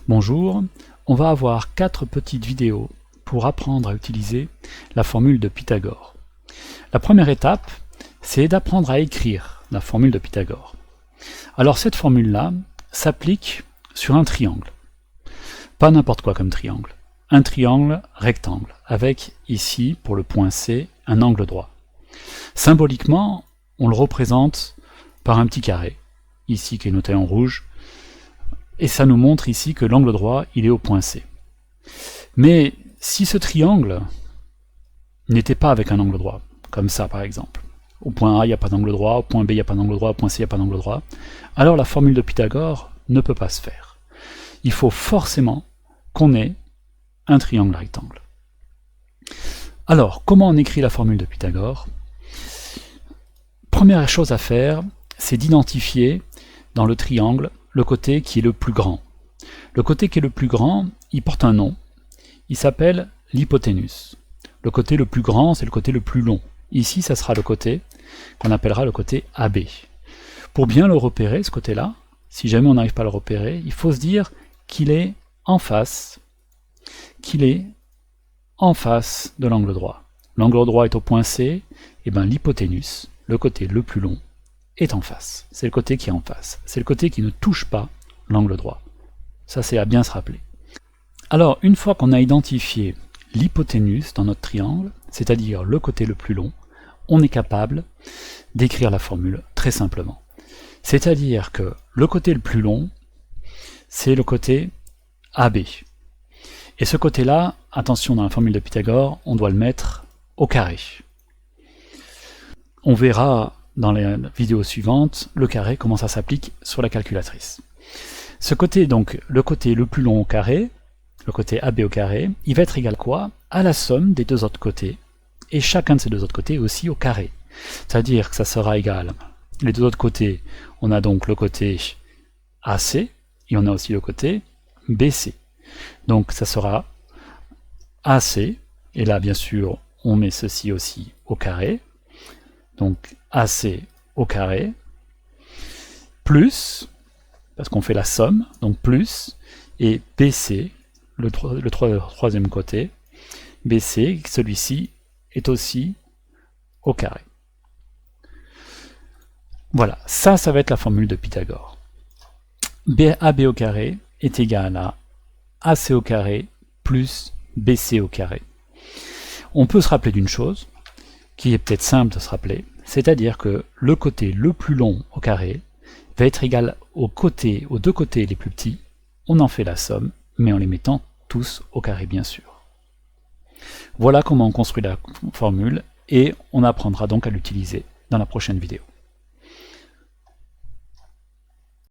Bonjour, on va avoir 4 petites vidéos pour apprendre à utiliser la formule de Pythagore. La première étape, c'est d'apprendre à écrire la formule de Pythagore. Alors cette formule-là s'applique sur un triangle. Pas n'importe quoi comme triangle. Un triangle rectangle, avec ici, pour le point C, un angle droit. Symboliquement, on le représente par un petit carré, ici qui est noté en rouge, et ça nous montre ici que l'angle droit, il est au point C. Mais si ce triangle n'était pas avec un angle droit, comme ça par exemple, au point A, il n'y a pas d'angle droit, au point B, il n'y a pas d'angle droit, au point C, il n'y a pas d'angle droit, alors la formule de Pythagore ne peut pas se faire. Il faut forcément qu'on ait un triangle rectangle. Alors, comment on écrit la formule de Pythagore? Première chose à faire, c'est d'identifier dans le triangle le côté qui est le plus grand. Le côté qui est le plus grand, il porte un nom. Il s'appelle l'hypoténuse. Le côté le plus grand, c'est le côté le plus long. Ici, ça sera le côté qu'on appellera le côté AB. Pour bien le repérer, ce côté-là, si jamais on n'arrive pas à le repérer, il faut se dire qu'il est en face, de l'angle droit. L'angle droit est au point C, et bien l'hypoténuse, le côté le plus long, est en face. C'est le côté qui est en face. C'est le côté qui ne touche pas l'angle droit. Ça, c'est à bien se rappeler. Alors, une fois qu'on a identifié l'hypoténuse dans notre triangle, c'est-à-dire le côté le plus long, on est capable d'écrire la formule très simplement. C'est-à-dire que le côté le plus long, c'est le côté AB. Et ce côté-là, attention, dans la formule de Pythagore, on doit le mettre au carré. On verra dans les vidéos suivantes le carré, comment ça s'applique sur la calculatrice. Ce côté, donc, le côté le plus long au carré, le côté AB au carré, il va être égal à quoi? À la somme des deux autres côtés, et chacun de ces deux autres côtés aussi au carré. C'est-à-dire que ça sera égal. Les deux autres côtés, on a donc le côté AC, et on a aussi le côté BC. Donc ça sera AC, et là bien sûr on met ceci aussi au carré, donc AC au carré, plus, parce qu'on fait la somme, donc plus, et BC, le troisième côté, BC, celui-ci est aussi au carré. Voilà, ça va être la formule de Pythagore. AB au carré est égal à AC au carré plus BC au carré. On peut se rappeler d'une chose, qui est peut-être simple de se rappeler, c'est-à-dire que le côté le plus long au carré va être égal aux deux côtés les plus petits. On en fait la somme, mais en les mettant tous au carré bien sûr. Voilà comment on construit la formule, et on apprendra donc à l'utiliser dans la prochaine vidéo.